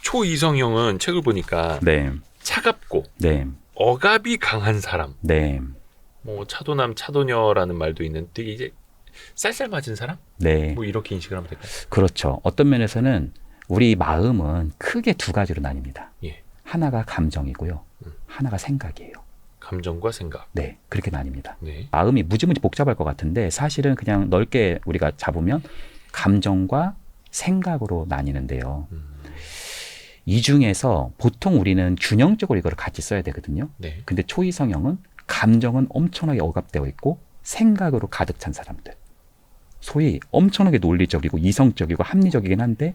초이성형은 책을 보니까 네. 차갑고 네. 억압이 강한 사람. 네. 뭐 차도남, 차도녀라는 말도 있는 되게 이제 쌀쌀 맞은 사람? 네. 뭐 이렇게 인식을 하면 될까요? 그렇죠. 어떤 면에서는 우리 마음은 크게 두 가지로 나뉩니다. 예. 하나가 감정이고요. 하나가 생각이에요. 감정과 생각. 네. 그렇게 나뉩니다. 네. 마음이 무지무지 복잡할 것 같은데 사실은 그냥 넓게 우리가 잡으면 감정과 생각으로 나뉘는데요. 이 중에서 보통 우리는 균형적으로 이걸 같이 써야 되거든요. 네. 근데 초이성형은 감정은 엄청나게 억압되어 있고 생각으로 가득 찬 사람들. 소위 엄청나게 논리적이고 이성적이고 합리적이긴 한데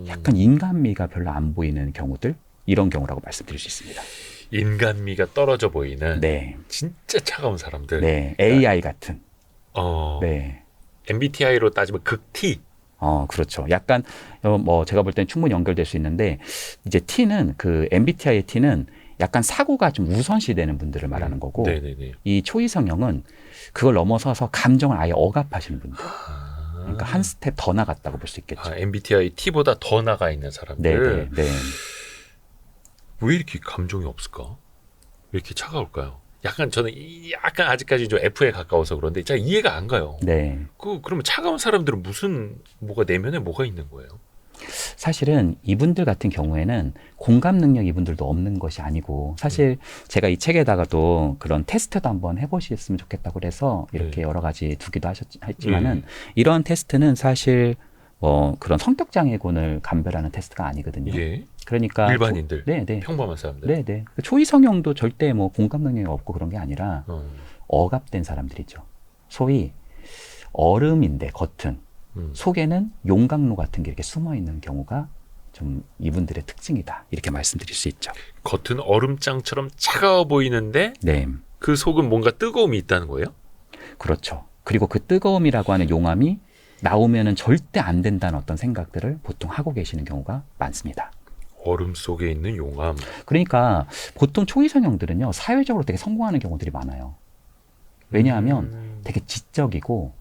약간 인간미가 별로 안 보이는 경우들, 이런 경우라고 말씀드릴 수 있습니다. 인간미가 떨어져 보이는 네. 진짜 차가운 사람들. 네. AI 같은. 네. 네. MBTI로 따지면 극T. 그렇죠. 약간 뭐 제가 볼 땐 충분히 연결될 수 있는데 이제 T는 그 MBTI의 T는 약간 사고가 좀 우선시되는 분들을 말하는 거고 네네네. 이 초이성형은 그걸 넘어서서 감정을 아예 억압하시는 분들. 그러니까 한 스텝 더 나갔다고 볼 수 있겠죠. MBTI T보다 더 나가 있는 사람들. 네. 왜 이렇게 감정이 없을까? 왜 이렇게 차가울까요? 약간 저는 약간 아직까지 좀 F에 가까워서 그런데 잘 이해가 안 가요. 네. 그러면 차가운 사람들은 뭐가 내면에 뭐가 있는 거예요? 사실은 이분들 같은 경우에는 공감 능력 이분들도 없는 것이 아니고 사실 제가 이 책에다가도 그런 테스트도 한번 해보셨으면 좋겠다고 그래서 이렇게 여러 가지 두기도 했지만은 이런 테스트는 사실 뭐 그런 성격 장애군을 감별하는 테스트가 아니거든요. 예. 그러니까 일반인들, 네. 평범한 사람들. 네. 초이성형도 절대 뭐 공감 능력이 없고 그런 게 아니라 억압된 사람들이죠. 소위 얼음인데 겉은 속에는 용광로 같은 게 이렇게 숨어 있는 경우가 좀 이분들의 특징이다. 이렇게 말씀드릴 수 있죠. 겉은 얼음장처럼 차가워 보이는데 네. 그 속은 뭔가 뜨거움이 있다는 거예요? 그렇죠. 그리고 그 뜨거움이라고 하는 용암이 나오면은 절대 안 된다는 어떤 생각들을 보통 하고 계시는 경우가 많습니다. 얼음 속에 있는 용암. 그러니까 보통 초이성형들은요, 사회적으로 되게 성공하는 경우들이 많아요. 왜냐하면 되게 지적이고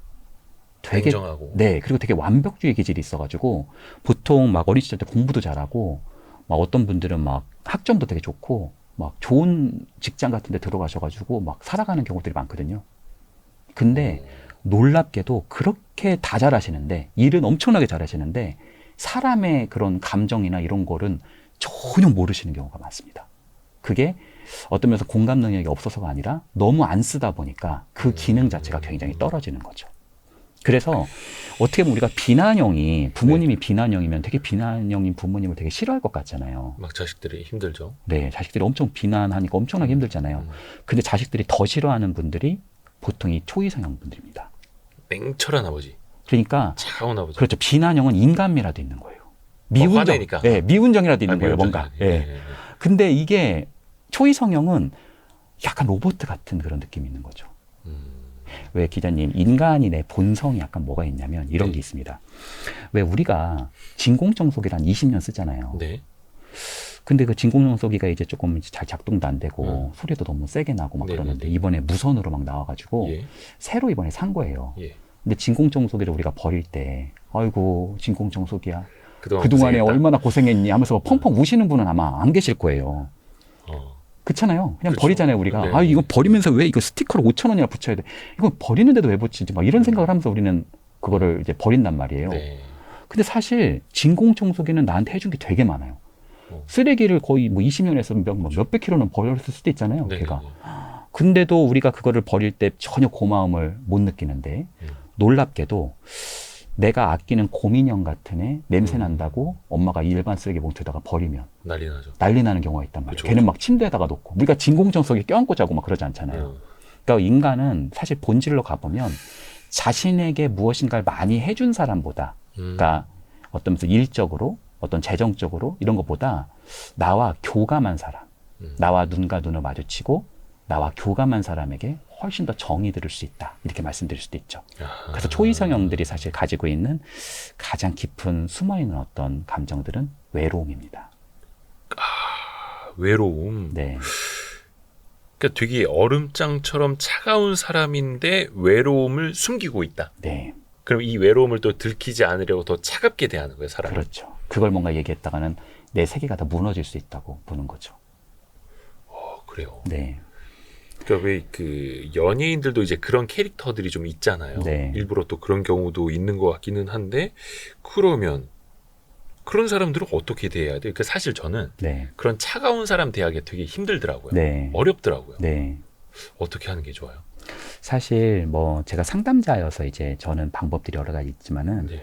되게 냉정하고. 네, 그리고 되게 완벽주의 기질이 있어가지고 보통 막 어린 시절 때 공부도 잘하고 막 어떤 분들은 막 학점도 되게 좋고 막 좋은 직장 같은 데 들어가셔가지고 막 살아가는 경우들이 많거든요. 근데 놀랍게도 그렇게 다 잘하시는데 일은 엄청나게 잘하시는데 사람의 그런 감정이나 이런 거는 전혀 모르시는 경우가 많습니다. 그게 어떤 면에서 공감 능력이 없어서가 아니라 너무 안 쓰다 보니까 그 기능 자체가 굉장히 떨어지는 거죠. 그래서 어떻게 보면 우리가 비난형이 부모님이 비난형이면 되게 비난형인 부모님을 되게 싫어할 것 같잖아요. 막 자식들이 힘들죠. 네, 자식들이 엄청 비난하니까 엄청나게 힘들잖아요. 근데 자식들이 더 싫어하는 분들이 보통 이 초이성형 분들입니다. 냉철한 아버지. 그러니까 차가운 아버지. 그렇죠. 비난형은 인간미라도 있는 거예요. 미운정, 화내니까. 네, 미운정이라도 있는 거예요. 미운정이. 뭔가. 네. 근데 이게 초이성형은 약간 로봇 같은 그런 느낌이 있는 거죠. 왜 기자님, 인간이 내 본성이 약간 뭐가 있냐면 이런 게 있습니다. 왜 우리가 진공청소기를 한 20년 쓰잖아요. 네. 근데 그 진공청소기가 이제 조금 잘 작동도 안 되고 소리도 너무 세게 나고 막 그러는데 이번에 무선으로 막 나와가지고 새로 이번에 산 거예요. 근데 진공청소기를 우리가 버릴 때 아이고 진공청소기야 그동안에 얼마나 고생했니 하면서 펑펑 우시는 분은 아마 안 계실 거예요. 그렇잖아요. 그냥 그렇죠. 버리잖아요, 우리가. 네. 아, 이거 버리면서 왜 이거 스티커를 5,000원이나 붙여야 돼? 이거 버리는데도 왜 붙이지? 막 이런 생각을 하면서 우리는 그거를 이제 버린단 말이에요. 네. 근데 사실 진공청소기는 나한테 해준 게 되게 많아요. 쓰레기를 거의 뭐 20년에서 몇백 킬로는 버렸을 수도 있잖아요, 네. 걔가. 근데도 우리가 그거를 버릴 때 전혀 고마움을 못 느끼는데 놀랍게도 내가 아끼는 곰인형 같은 애 냄새 난다고 엄마가 일반 쓰레기 봉투에다가 버리면 난리 나죠. 난리 나는 경우가 있단 말이에요. 그쵸, 걔는 막 침대에다가 놓고 우리가 진공청소기 껴안고 자고 막 그러지 않잖아요. 그러니까 인간은 사실 본질로 가보면 자신에게 무엇인가를 많이 해준 사람보다 그러니까 어떤 일적으로 어떤 재정적으로 이런 것보다 나와 교감한 사람, 나와 눈과 눈을 마주치고 나와 교감한 사람에게 훨씬 더 정이 들을 수 있다. 이렇게 말씀드릴 수도 있죠. 그래서 초이성형들이 사실 가지고 있는 가장 깊은 숨어있는 어떤 감정들은 외로움입니다. 외로움. 네. 그러니까 되게 얼음장처럼 차가운 사람인데 외로움을 숨기고 있다. 네. 그럼 이 외로움을 또 들키지 않으려고 더 차갑게 대하는 거예요, 사람을. 그렇죠. 그걸 뭔가 얘기했다가는 내 세계가 다 무너질 수 있다고 보는 거죠. 그래요. 네. 그러니까 왜 그 연예인들도 이제 그런 캐릭터들이 좀 있잖아요. 네. 일부러 또 그런 경우도 있는 것 같기는 한데 그러면 그런 사람들은 어떻게 대해야 돼요? 그러니까 사실 저는 네. 그런 차가운 사람 대하기 되게 힘들더라고요. 네. 어렵더라고요. 네. 어떻게 하는 게 좋아요? 사실 뭐 제가 상담자여서 이제 저는 방법들이 여러 가지 있지만은 네.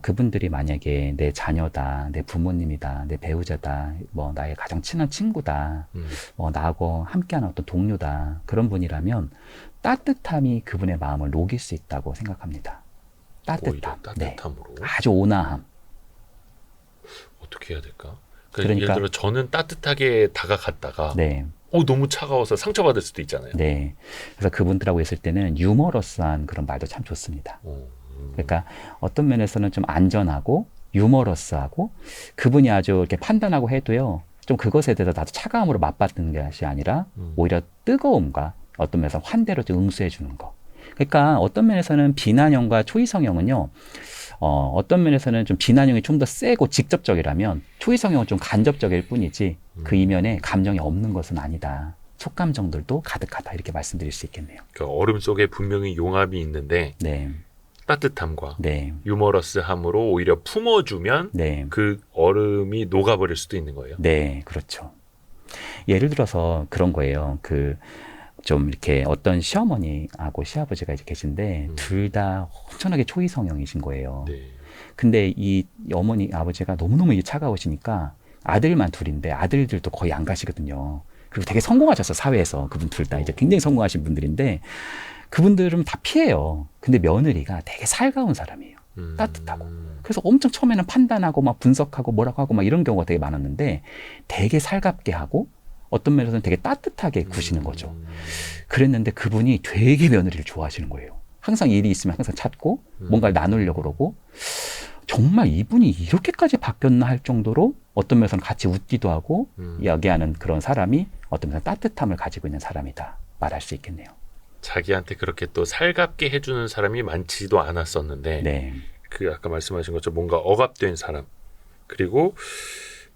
그분들이 만약에 내 자녀다, 내 부모님이다, 내 배우자다, 뭐 나의 가장 친한 친구다, 뭐 나하고 함께하는 어떤 동료다 그런 분이라면 따뜻함이 그분의 마음을 녹일 수 있다고 생각합니다. 오히려 따뜻함, 네. 따뜻함으로 아주 온화함. 어떻게 해야 될까? 그러니까- 예를 들어 저는 따뜻하게 다가갔다가 네, 너무 차가워서 상처받을 수도 있잖아요. 네. 그래서 그분들하고 있을 때는 유머러스한 그런 말도 참 좋습니다. 그러니까 어떤 면에서는 좀 안전하고 유머러스하고 그분이 아주 이렇게 판단하고 해도요, 좀 그것에 대해서 나도 차가움으로 맞받는 것이 아니라 오히려 뜨거움과 어떤 면에서 환대로 좀 응수해 주는 거. 그러니까 어떤 면에서는 비난형과 초이성형은요, 어떤 면에서는 좀 비난형이 좀 더 세고 직접적이라면 초이성형은 좀 간접적일 뿐이지 그 이면에 감정이 없는 것은 아니다. 속감정들도 가득하다. 이렇게 말씀드릴 수 있겠네요. 그러니까 얼음 속에 분명히 용암이 있는데 네, 따뜻함과 네, 유머러스함으로 오히려 품어주면 네. 그 얼음이 녹아버릴 수도 있는 거예요. 네, 그렇죠. 예를 들어서 그런 거예요. 좀 이렇게 어떤 시어머니하고 시아버지가 이제 계신데 둘 다 엄청나게 초이성형이신 거예요. 네. 근데 이 어머니, 아버지가 너무너무 이게 차가우시니까 아들만 둘인데 아들들도 거의 안 가시거든요. 그리고 되게 성공하셨어, 사회에서. 그분 둘 다 이제 굉장히 성공하신 분들인데 그분들은 다 피해요. 근데 며느리가 되게 살가운 사람이에요. 따뜻하고. 그래서 엄청 처음에는 판단하고 막 분석하고 뭐라고 하고 막 이런 경우가 되게 많았는데 되게 살갑게 하고 어떤 면에서는 되게 따뜻하게 구시는 거죠. 그랬는데 그분이 되게 며느리를 좋아하시는 거예요. 항상 일이 있으면 항상 찾고 뭔가를 나누려고 그러고 정말 이분이 이렇게까지 바뀌었나 할 정도로 어떤 면에서는 같이 웃기도 하고 이야기하는 그런 사람이 어떤 면에서 따뜻함을 가지고 있는 사람이다 말할 수 있겠네요. 자기한테 그렇게 또 살갑게 해주는 사람이 많지도 않았었는데 네. 그 아까 말씀하신 것처럼 뭔가 억압된 사람 그리고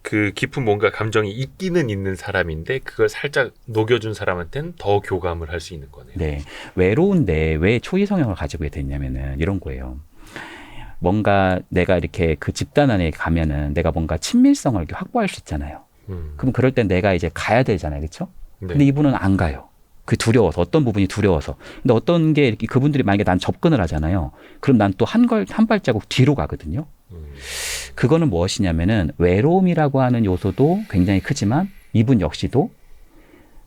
그 깊은 뭔가 감정이 있기는 있는 사람인데 그걸 살짝 녹여준 사람한테는 더 교감을 할 수 있는 거네요. 네. 외로운데 왜 초이성형을 가지고 됐냐면은 이런 거예요. 뭔가 내가 이렇게 그 집단 안에 가면은 내가 뭔가 친밀성을 이렇게 확보할 수 있잖아요. 그럼 그럴 땐 내가 이제 가야 되잖아요. 그렇죠? 네. 근데 이분은 안 가요. 그 두려워서 어떤 부분이 두려워서. 근데 어떤 게 이렇게 그분들이 만약에 난 접근을 하잖아요. 그럼 난 또 한 발자국 뒤로 가거든요. 그거는 무엇이냐면은 외로움이라고 하는 요소도 굉장히 크지만 이분 역시도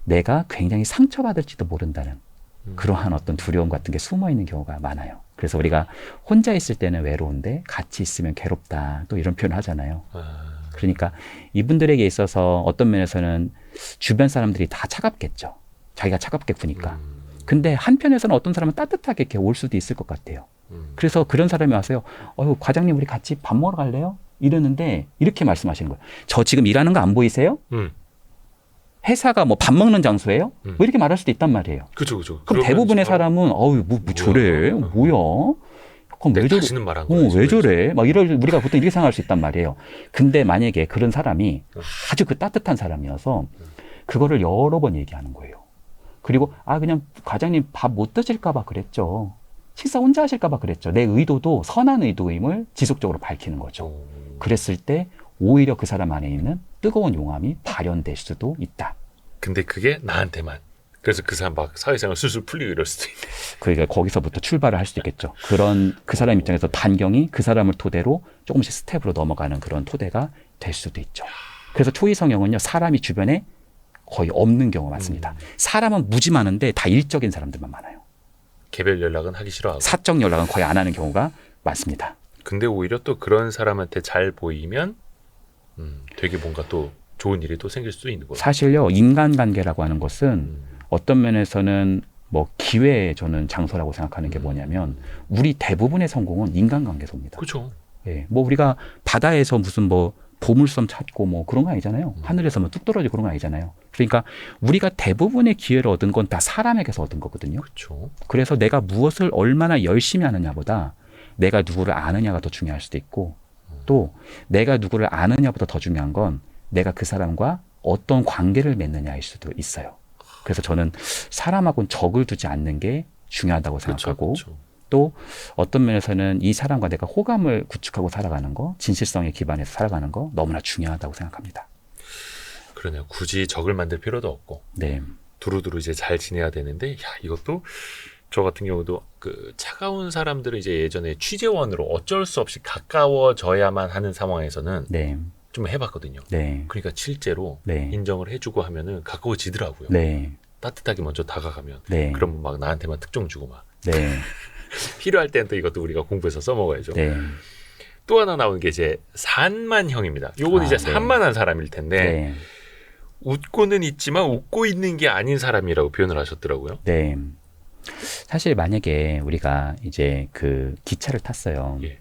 내가 굉장히 상처받을지도 모른다는 그러한 어떤 두려움 같은 게 숨어 있는 경우가 많아요. 그래서 우리가 혼자 있을 때는 외로운데 같이 있으면 괴롭다. 또 이런 표현을 하잖아요. 그러니까 이분들에게 있어서 어떤 면에서는 주변 사람들이 다 차갑겠죠. 자기가 차갑게 구니까. 근데 한편에서는 어떤 사람은 따뜻하게 이렇게 올 수도 있을 것 같아요. 그래서 그런 사람이 와서요. 과장님 우리 같이 밥 먹으러 갈래요? 이러는데 이렇게 말씀하시는 거예요. 저 지금 일하는 거 안 보이세요? 회사가 뭐 밥 먹는 장소예요? 뭐 이렇게 말할 수도 있단 말이에요. 그렇죠. 그럼 대부분의 사람은 뭐 저래? 뭐야? 그럼 왜 저래? 다시는 말한 거예요. 왜 저래? 막 우리가 보통 이렇게 생각할 수 있단 말이에요. 근데 만약에 그런 사람이 아주 그 따뜻한 사람이어서 그거를 여러 번 얘기하는 거예요. 그리고 그냥 과장님 밥 못 드실까 봐 그랬죠. 식사 혼자 하실까 봐 그랬죠. 내 의도도 선한 의도임을 지속적으로 밝히는 거죠. 그랬을 때 오히려 그 사람 안에 있는 뜨거운 용암이 발현될 수도 있다. 근데 그게 나한테만. 그래서 그 사람 막 사회생활 술술 풀리고 이럴 수도 있네. 그러니까 거기서부터 출발을 할 수도 있겠죠. 그런 그 사람 입장에서 반경이 그 사람을 토대로 조금씩 스텝으로 넘어가는 그런 토대가 될 수도 있죠. 그래서 초이성형은요, 사람이 주변에 거의 없는 경우가 많습니다. 사람은 무지 많은데 다 일적인 사람들만 많아요. 개별 연락은 하기 싫어하고. 사적 연락은 거의 안 하는 경우가 많습니다. 근데 오히려 또 그런 사람한테 잘 보이면 되게 뭔가 또 좋은 일이 또 생길 수도 있는 거예요. 사실요, 인간관계라고 하는 것은 어떤 면에서는 뭐 기회의 저는 장소라고 생각하는 게 뭐냐면 우리 대부분의 성공은 인간관계소입니다. 그렇죠. 예, 뭐 우리가 바다에서 무슨 뭐 보물섬 찾고 뭐 그런 거 아니잖아요. 하늘에서 뭐 뚝 떨어지고 그런 거 아니잖아요. 그러니까 우리가 대부분의 기회를 얻은 건 다 사람에게서 얻은 거거든요. 그렇죠. 그래서 내가 무엇을 얼마나 열심히 하느냐보다 내가 누구를 아느냐가 더 중요할 수도 있고 또 내가 누구를 아느냐보다 더 중요한 건 내가 그 사람과 어떤 관계를 맺느냐일 수도 있어요. 그래서 저는 사람하고는 적을 두지 않는 게 중요하다고 생각하고 그쵸. 또 어떤 면에서는 이 사람과 내가 호감을 구축하고 살아가는 거, 진실성에 기반해서 살아가는 거 너무나 중요하다고 생각합니다. 그러네요. 굳이 적을 만들 필요도 없고 네, 두루두루 이제 잘 지내야 되는데, 야, 이것도 저 같은 경우도 그 차가운 사람들을 이제 예전에 취재원으로 어쩔 수 없이 가까워져야만 하는 상황에서는 네, 좀 해봤거든요. 네, 그러니까 실제로 네, 인정을 해주고 하면은 가까워지더라고요. 네, 따뜻하게 먼저 다가가면. 네, 그러면 막 나한테만 특종 주고 막. 네, 필요할 땐 또 이것도 우리가 공부해서 써먹어야죠. 네, 또 하나 나오는 게 이제 산만형입니다. 요건 이제 네. 산만한 사람일 텐데 네, 웃고는 있지만 웃고 있는 게 아닌 사람이라고 표현을 하셨더라고요. 네. 사실 만약에 우리가 이제 그 기차를 탔어요. 예.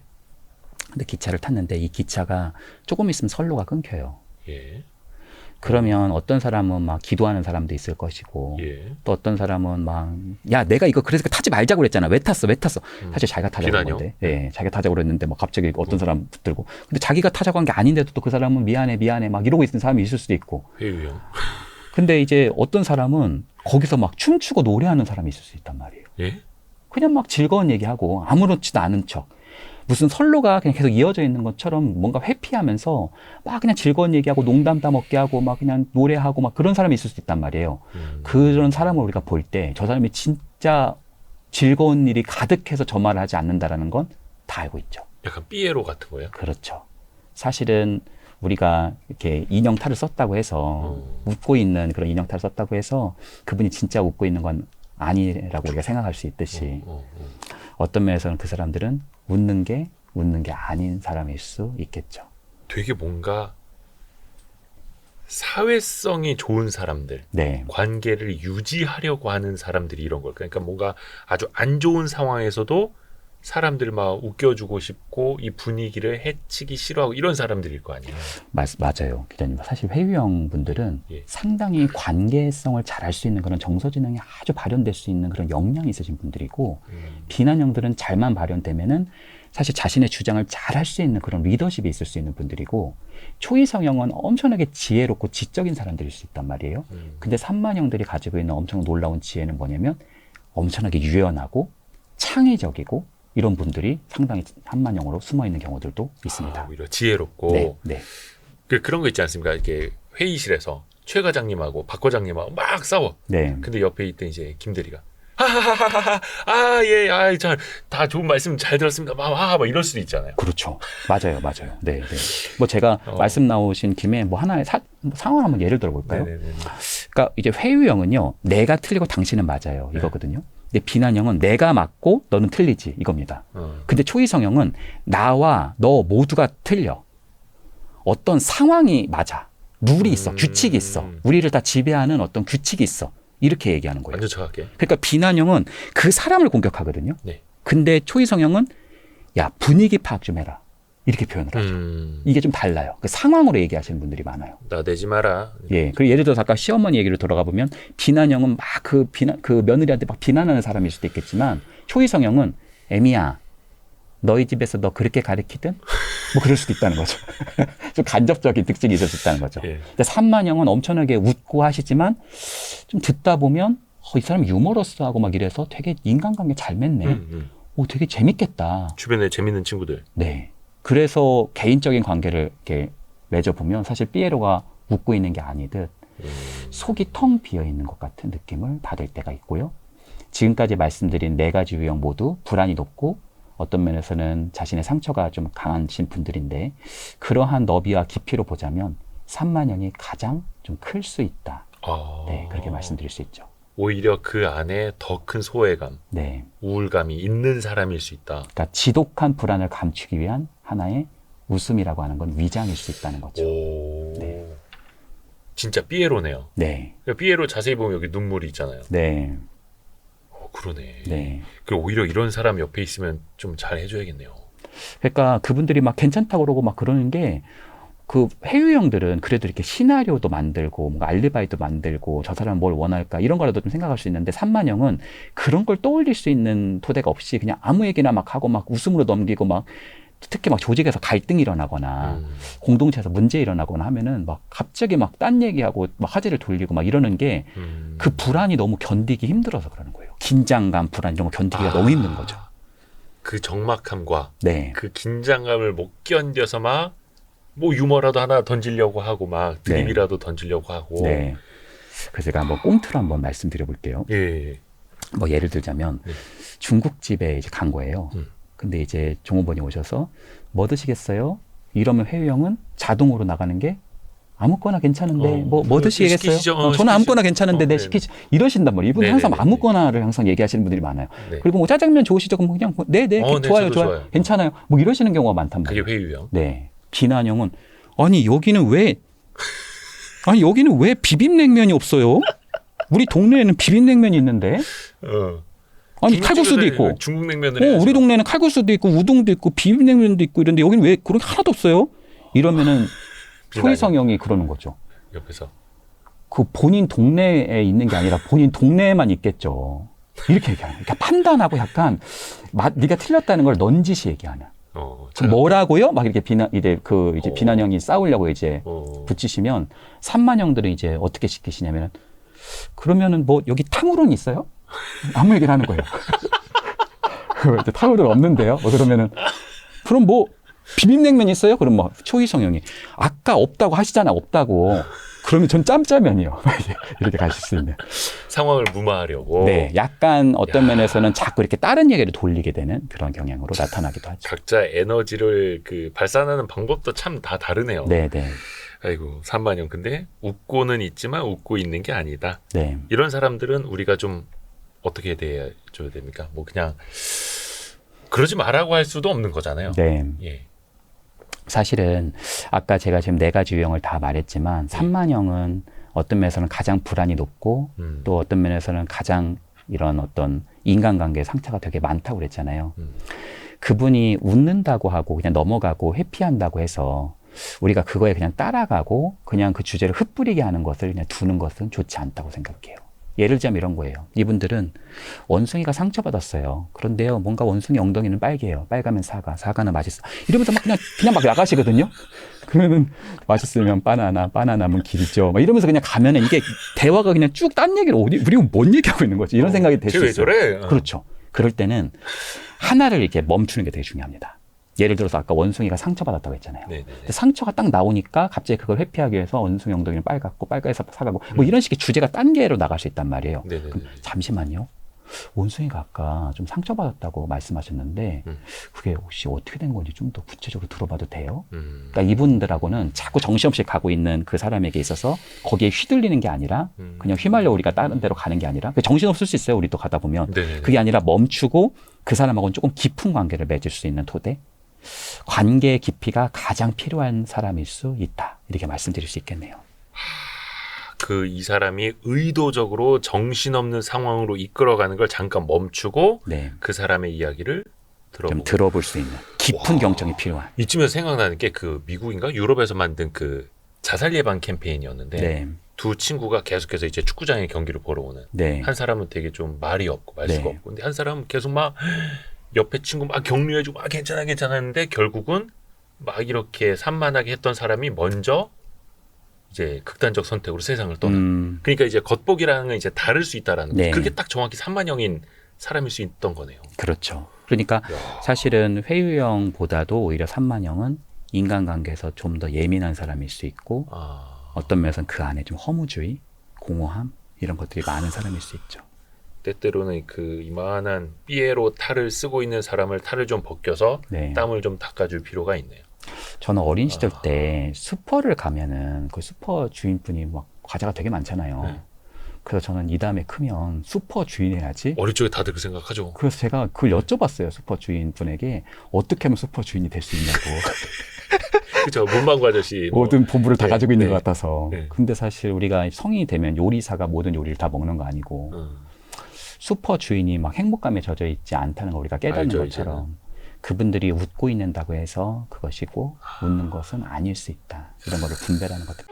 근데 기차를 탔는데 이 기차가 조금 있으면 선로가 끊겨요. 예. 그러면 어떤 사람은 막 기도하는 사람도 있을 것이고 예. 또 어떤 사람은 막 야 내가 이거 그래서 타지 말자고 그랬잖아. 왜 탔어? 사실 자기가 타자고 한 비난요? 건데. 예, 자기가 타자고 그랬는데 막 갑자기 어떤 사람 붙들고 근데 자기가 타자고 한 게 아닌데도 또 그 사람은 미안해 막 이러고 있는 사람이 있을 수도 있고. 회유형. 근데 이제 어떤 사람은 거기서 막 춤추고 노래하는 사람이 있을 수 있단 말이에요. 예? 그냥 막 즐거운 얘기하고 아무렇지도 않은 척. 무슨 선로가 그냥 계속 이어져 있는 것처럼 뭔가 회피하면서 막 그냥 즐거운 얘기하고 농담 따먹게 하고 막 그냥 노래하고 막 그런 사람이 있을 수 있단 말이에요. 그런 사람을 우리가 볼 때 저 사람이 진짜 즐거운 일이 가득해서 저 말을 하지 않는다라는 건 다 알고 있죠. 약간 삐에로 같은 거예요? 그렇죠. 사실은 우리가 이렇게 인형탈을 썼다고 해서 웃고 있는 그런 인형탈을 썼다고 해서 그분이 진짜 웃고 있는 건 아니라고 우리가 생각할 수 있듯이 어떤 면에서는 그 사람들은 웃는 게 아닌 사람일 수 있겠죠. 되게 뭔가 사회성이 좋은 사람들, 네, 관계를 유지하려고 하는 사람들이 이런 걸. 그러니까 뭔가 아주 안 좋은 상황에서도 사람들 막 웃겨주고 싶고 이 분위기를 해치기 싫어하고 이런 사람들일 거 아니에요. 맞아요. 기자님. 사실 회유형 분들은 예. 상당히 관계성을 잘 할 수 있는 그런 정서지능이 아주 발현될 수 있는 그런 역량이 있으신 분들이고 비난형들은 잘만 발현되면은 사실 자신의 주장을 잘 할 수 있는 그런 리더십이 있을 수 있는 분들이고 초이성형은 엄청나게 지혜롭고 지적인 사람들일 수 있단 말이에요. 근데 산만형들이 가지고 있는 엄청 놀라운 지혜는 뭐냐면 엄청나게 유연하고 창의적이고 이런 분들이 상당히 산만형으로 숨어 있는 경우들도 있습니다. 오히려 지혜롭고. 네, 네. 그런 거 있지 않습니까? 이렇게 회의실에서 최 과장님하고 박 과장님하고 막 싸워. 네. 근데 옆에 있던 이제 김대리가 하하하하하 예, 다 좋은 말씀 잘 들었습니다. 막 이럴 수도 있잖아요. 그렇죠. 맞아요. 네, 네. 뭐 제가 말씀 나오신 김에 뭐 하나의 상황 한번 예를 들어볼까요? 네네네. 그러니까 이제 회유형은요, 내가 틀리고 당신은 맞아요. 이거거든요. 근데 비난형은 내가 맞고 너는 틀리지 이겁니다. 근데 초이성형은 나와 너 모두가 틀려. 어떤 상황이 맞아. 룰이 있어. 규칙이 있어. 우리를 다 지배하는 어떤 규칙이 있어. 이렇게 얘기하는 거예요. 완전 정확해. 그러니까 비난형은 그 사람을 공격하거든요. 네. 근데 초이성형은 야 분위기 파악 좀 해라. 이렇게 표현을 하죠. 이게 좀 달라요. 그 상황으로 얘기하시는 분들이 많아요. 나대지 마라. 예. 그리고 예를 들어서 아까 시어머니 얘기를 돌아가 보면 비난형은 막 그 며느리한테 막 비난하는 사람일 수도 있겠지만 초이성형은 애미야 너희 집에서 너 그렇게 가르치든 뭐 그럴 수도 있다는 거죠. 좀 간접적인 특징이 있을 수 있다는 거죠. 예. 근데 산만형은 엄청나게 웃고 하시지만 좀 듣다 보면 이 사람이 유머러스하고 막 이래서 되게 인간관계 잘 맺네. 오, 되게 재밌겠다. 주변에 재밌는 친구들. 네. 그래서 개인적인 관계를 이렇게 맺어보면 사실 삐에로가 웃고 있는 게 아니듯 속이 텅 비어 있는 것 같은 느낌을 받을 때가 있고요. 지금까지 말씀드린 네 가지 유형 모두 불안이 높고 어떤 면에서는 자신의 상처가 좀 강하신 분들인데 그러한 너비와 깊이로 보자면 산만형이 가장 좀 클 수 있다. 네, 그렇게 말씀드릴 수 있죠. 오히려 그 안에 더 큰 소외감, 네. 우울감이 있는 사람일 수 있다. 그러니까 지독한 불안을 감추기 위한 하나의 웃음이라고 하는 건 위장일 수 있다는 거죠. 오. 네. 진짜 삐에로네요. 네. 삐에로 자세히 보면 여기 눈물이 있잖아요. 네. 그러네. 네. 그리고 오히려 이런 사람 옆에 있으면 좀 잘 해줘야겠네요. 그러니까 그분들이 막 괜찮다고 그러고 막 그러는 게 그 회유형들은 그래도 이렇게 시나리오도 만들고 뭔가 알리바이도 만들고 저 사람은 뭘 원할까 이런 거라도 좀 생각할 수 있는데 산만형은 그런 걸 떠올릴 수 있는 토대가 없이 그냥 아무 얘기나 막 하고 막 웃음으로 넘기고 막 특히 막 조직에서 갈등이 일어나거나 공동체에서 문제 일어나거나 하면은 막 갑자기 막 딴 얘기하고 막 화제를 돌리고 막 이러는 게 그 불안이 너무 견디기 힘들어서 그러는 거예요. 긴장감, 불안 이런 거 견디기가 너무 힘든 거죠. 그 적막함과 네. 그 긴장감을 못 견뎌서 막 뭐 유머라도 하나 던지려고 하고 막 드립이라도 던지려고 하고. 네. 그래서 제가 한번 꽁트로 한번 말씀드려 볼게요. 예. 뭐 예를 들자면 네. 중국집에 이제 간 거예요. 근데 이제 종업원이 오셔서 뭐 드시겠어요? 이러면 회의 형은 자동으로 나가는 게 아무거나 괜찮은데 뭐 드시겠어요? 시키시죠. 저는 아무거나 괜찮은데 네 네. 시키지 이러신단 말이에요. 이분 항상 아무거나를 항상 얘기하시는 분들이 많아요. 네. 그리고 뭐 짜장면 좋으시죠? 그럼 그냥 네네 좋아요. 좋아요. 괜찮아요. 뭐 이러시는 경우가 많단 말이에요. 그게 회유형. 네. 비난형은 아니 여기는 왜 비빔냉면이 없어요? 우리 동네에는 비빔냉면이 있는데. 아니 칼국수도 있고 중국 냉면을 우리 동네는 칼국수도 있고 우동도 있고 비빔냉면도 있고 이런데 여기는 왜 그런 게 하나도 없어요? 이러면은 초이성형이 그러는 거죠. 옆에서 그 본인 동네에 있는 게 아니라 본인 동네에만 있겠죠. 이렇게 얘기하는 거예요. 그러니까 판단하고 약간 네가 틀렸다는 걸 넌지시 얘기하는. 뭐라고요? 막 이렇게 비난형이 싸우려고 이제 붙이시면 산만형들은 이제 어떻게 시키시냐면은 그러면은 뭐 여기 탕후루는 있어요? 아무 얘기를 하는 거예요. 이제 탕후루는 없는데요. 그러면은 그럼 뭐 비빔냉면 있어요? 그럼 뭐 초이성형이 아까 없다고 하시잖아. 없다고. 그러면 전 짬짜면이요. 이렇게 가실 수 있는 상황을 무마하려고. 네, 약간 어떤 면에서는 자꾸 이렇게 다른 얘기를 돌리게 되는 그런 경향으로 나타나기도 하죠. 각자 에너지를 그 발산하는 방법도 참 다 다르네요. 네, 네. 아이고 산만형 근데 웃고는 있지만 웃고 있는 게 아니다. 네. 이런 사람들은 우리가 좀 어떻게 대해줘야 됩니까? 뭐 그냥 그러지 말라고 할 수도 없는 거잖아요. 네. 예. 사실은 아까 제가 지금 4가지 유형을 다 말했지만 산만형은 어떤 면에서는 가장 불안이 높고 또 어떤 면에서는 가장 이런 어떤 인간관계에 상처가 되게 많다고 그랬잖아요. 그분이 웃는다고 하고 그냥 넘어가고 회피한다고 해서 우리가 그거에 그냥 따라가고 그냥 그 주제를 흩뿌리게 하는 것을 그냥 두는 것은 좋지 않다고 생각해요. 예를 들자면 이런 거예요. 이분들은 원숭이가 상처받았어요. 그런데요, 뭔가 원숭이 엉덩이는 빨개요. 빨가면 사과는 맛있어. 이러면서 막 그냥 막 나가시거든요. 그러면 맛있으면 바나나면 길죠. 막 이러면서 그냥 가면은 이게 대화가 그냥 쭉 딴 얘기를 우리 뭔 얘기하고 있는 거지? 이런 생각이 들 수 있어요. 왜 저래? 그렇죠. 그럴 때는 하나를 이렇게 멈추는 게 되게 중요합니다. 예를 들어서 아까 원숭이가 상처받았다고 했잖아요. 근데 상처가 딱 나오니까 갑자기 그걸 회피하기 위해서 원숭이 엉덩이는 빨갛고 빨가에서 사가고 뭐 이런 식의 주제가 딴 개로 나갈 수 있단 말이에요. 그럼 잠시만요. 원숭이가 아까 좀 상처받았다고 말씀하셨는데 그게 혹시 어떻게 된 건지 좀 더 구체적으로 들어봐도 돼요? 그러니까 이분들하고는 자꾸 정신없이 가고 있는 그 사람에게 있어서 거기에 휘둘리는 게 아니라 그냥 휘말려 우리가 다른 데로 가는 게 아니라 정신없을 수 있어요. 우리 또 가다 보면. 그게 아니라 멈추고 그 사람하고는 조금 깊은 관계를 맺을 수 있는 토대. 관계의 깊이가 가장 필요한 사람일 수 있다. 이렇게 말씀드릴 수 있겠네요. 이 사람이 의도적으로 정신없는 상황으로 이끌어가는 걸 잠깐 멈추고 그 사람의 이야기를 좀 들어볼 수 있는 깊은 경청이 필요한. 이쯤에서 생각나는 게 그 미국인가 유럽에서 만든 그 자살 예방 캠페인이었는데 두 친구가 계속해서 이제 축구장에 경기를 보러 오는 한 사람은 되게 좀 말이 없고 말수가 없고 근데 한 사람은 계속 막 옆에 친구 막 격려해주고 괜찮아 했는데 결국은 막 이렇게 산만하게 했던 사람이 먼저 이제 극단적 선택으로 세상을 떠나. 그러니까 이제 겉보기랑은 이제 다를 수 있다라는 거죠. 그게 딱 정확히 산만형인 사람일 수 있던 거네요. 그렇죠. 그러니까 사실은 회유형보다도 오히려 산만형은 인간관계에서 좀 더 예민한 사람일 수 있고 어떤 면에서는 그 안에 좀 허무주의, 공허함 이런 것들이 많은 사람일 수 있죠. 때때로는 그 이만한 삐에로 탈을 쓰고 있는 사람을 탈을 좀 벗겨서 땀을 좀 닦아줄 필요가 있네요. 저는 어린 시절 때 슈퍼를 가면은 그 슈퍼 주인분이 막 과자가 되게 많잖아요. 그래서 저는 이 다음에 크면 슈퍼 주인 해야지. 어릴 적에 다들 그 생각하죠. 그래서 제가 그걸 여쭤봤어요. 슈퍼 주인분에게 어떻게 하면 슈퍼 주인이 될 수 있냐고. 그렇죠. 문방구 아저씨. 모든 본부를 다 가지고 있는 것 같아서. 근데 사실 우리가 성인이 되면 요리사가 모든 요리를 다 먹는 거 아니고 슈퍼 주인이 막 행복감에 젖어 있지 않다는 걸 우리가 깨닫는 것처럼 이제는. 그분들이 웃고 있는다고 해서 그것이고 웃는 것은 아닐 수 있다. 이런 거를 분별하는 것들.